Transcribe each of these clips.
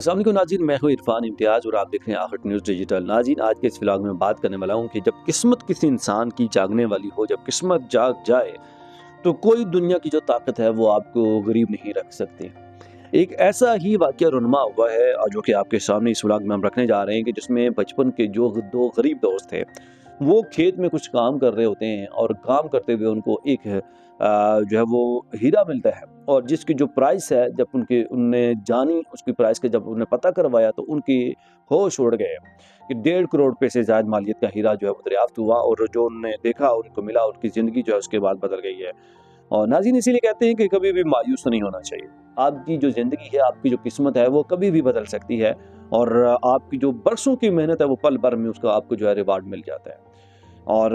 अस्सलाम वालेकुम नाज़रीन, मैं हूँ इरफान इम्तियाज़ और आप देख रहे हैं आहट न्यूज़ डिजिटल। नाज़रीन, आज के इस व्लॉग में बात करने वाला हूँ कि जब किस्मत किसी इंसान की जागने वाली हो, जब किस्मत जाग जाए तो कोई दुनिया की जो ताकत है वो आपको गरीब नहीं रख सकती। एक ऐसा ही वाक़या रुनमा हुआ है और जो कि आपके सामने इस व्लॉग में हम रखने जा रहे हैं कि जिसमें बचपन के जो दो गरीब दोस्त थे, वो खेत में कुछ काम कर रहे होते हैं और काम करते हुए उनको एक जो है वो हीरा मिलता है और जिसकी जो प्राइस है जब उनने जानी उसकी प्राइस का जब उन्हें पता करवाया तो उनकी होश उड़ गए कि 1.5 करोड़ रुपए से ज़्यादा मालियत का हीरा जो है वो दरियाफ्त हुआ और जो उन्होंने देखा उनको मिला, उनकी ज़िंदगी जो है उसके बाद बदल गई है। और नाज़रीन, इसीलिए कहते हैं कि कभी भी मायूस नहीं होना चाहिए। आपकी जो ज़िंदगी है, आपकी जो किस्मत है वो कभी भी बदल सकती है और आपकी जो बरसों की मेहनत है वो पल भर में उसका आपको जो है रिवार्ड मिल जाता है। और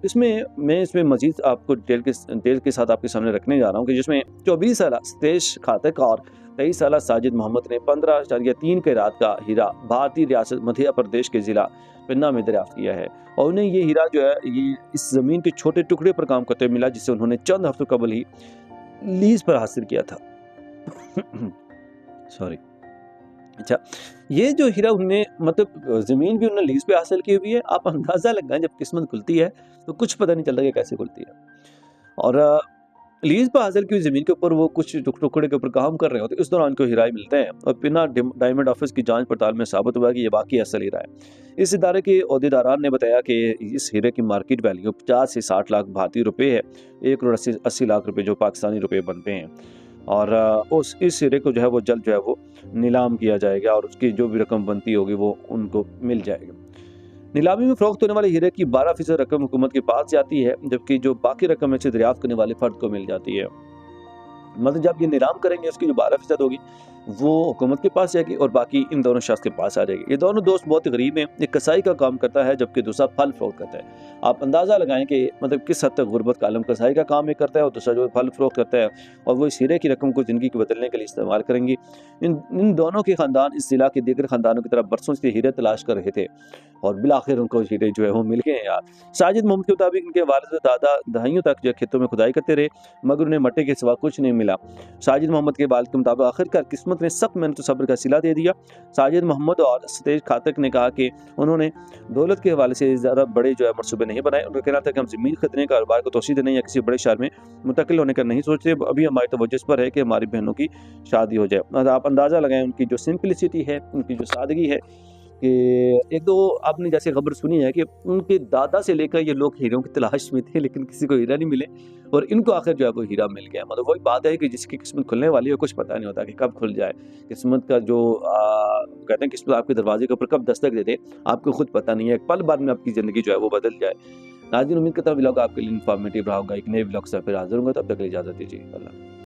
इसमें मज़ीद आपको डिटेल के साथ आपके सामने रखने जा रहा हूँ कि जिसमें 24 साला सतेश खातक और 23 साला साजिद मोहम्मद ने 15.3 कैरात का हीरा भारतीय रियासत मध्य प्रदेश के ज़िला पन्ना में दरियाफ्त किया है। और उन्हें ये हीरा जो है ये इस ज़मीन के छोटे टुकड़े पर काम करते हुए मिला जिसे उन्होंने चंद हफ्तों कबल ही लीज पर हासिल किया था। सॉरी। अच्छा, ये जो हीरा उनने मतलब ज़मीन भी उन्होंने लीज़ पे हासिल की हुई है। आप अंदाज़ा लगाएँ जब किस्मत खुलती है तो कुछ पता नहीं चलता कि कैसे खुलती है। और लीज़ पे हासिल की हुई ज़मीन के ऊपर वो कुछ टुकड़े के ऊपर काम कर रहे होते हैं, इस दौरान को हीरा ही मिलते हैं और बिना डायमंड ऑफिस की जांच पड़ताल में साबित हुआ कि ये वाकई असल हीरा है। इस इदारे के ओहदेदारान ने बताया कि इस हीरे की मार्केट वैल्यू 50 से 60 लाख भारतीय रुपए है, 1 करोड़ 80 लाख रुपए जो पाकिस्तानी रुपए बनते हैं। और उस इस हीरे को जो है वो जल्द जो है वो नीलाम किया जाएगा और उसकी जो भी रकम बनती होगी वो उनको मिल जाएगी। नीलामी में फरोख्त होने वाले हीरे की 12% रकम हुकूमत के पास जाती है, जबकि जो बाकी रकम से दरियाफ्त करने वाले फर्द को मिल जाती है। मतलब जब ये नीलाम करेंगे उसकी जो 12% होगी वो हुकूमत के पास जाएगी और बाकी इन दोनों शख्स के पास आ जाएगी। ये दोनों दोस्त बहुत गरीब हैं, एक कसाई का काम करता है जबकि दूसरा फल फरोख्त करता है। आप अंदाज़ा लगाएं कि मतलब किस हद तक गुर्बत का आलम कसाई का काम एक करता है और दूसरा जो फल फरोख्त करता है और वो इस हीरे की रकम को ज़िंदगी को बदलने के लिए इस्तेमाल करेंगी। इन इन दोनों के ख़ानदान इस जिला के दीगर ख़ानदानों की तरह बरसों से हीरे तलाश कर रहे थे और बिलाखिर उनको हीरे जो है वो मिल गए हैं यार। साजिद मोहम्मद के मुताबिक इनके वालिद व दादा दहाइयों तक जो खेतों में खुदाई करते रहे मगर उन्हें मट्टे के सिवा कुछ नहीं मिला। साजिद मोहम्मद के वालिद के मुताबिक आखिरकार किस्मत ने सख्त मेहनत और सब्र का सिला दे दिया। साजिद मोहम्मद और सतेज खातक ने कहा कि उन्होंने दौलत के हवाले से ज़्यादा बड़े जो है मनसूबे नहीं बनाए। उनका कहना था कि हम ज़मीन खरीदने कारोबार को तोसी देने या किसी बड़े शहर में मुंतकिल होने का नहीं सोचते। अभी हमारी तवज्जो इस पर है कि हमारी बहनों की शादी हो जाए। आप अंदाज़ा लगाएं उनकी जो सिंपलिसिटी है, उनकी जो सादगी है कि एक तो आपने जैसे खबर सुनी है कि उनके दादा से लेकर ये लोग हीरों की तलाश में थे लेकिन किसी को हीरा नहीं मिले और इनको आखिर जो है वो हीरा मिल गया। मतलब वही बात है कि जिसकी किस्मत खुलने वाली है कुछ पता नहीं होता कि कब खुल जाए। किस्मत का जो कहते हैं किस्मत आपके दरवाजे के ऊपर कब दस्तक दे दे आपको खुद पता नहीं है। एक पल बाद में आपकी ज़िंदगी जो है वो बदल जाए। नाज़रीन, उम्मीद करता हूँ व्लॉग आपके लिए इन्फॉर्मेटिव रहा होगा। एक नए व्लॉग से फिर हाजिर होंगे, तब तक के लिए इजाज़त दीजिए। अल्लाह।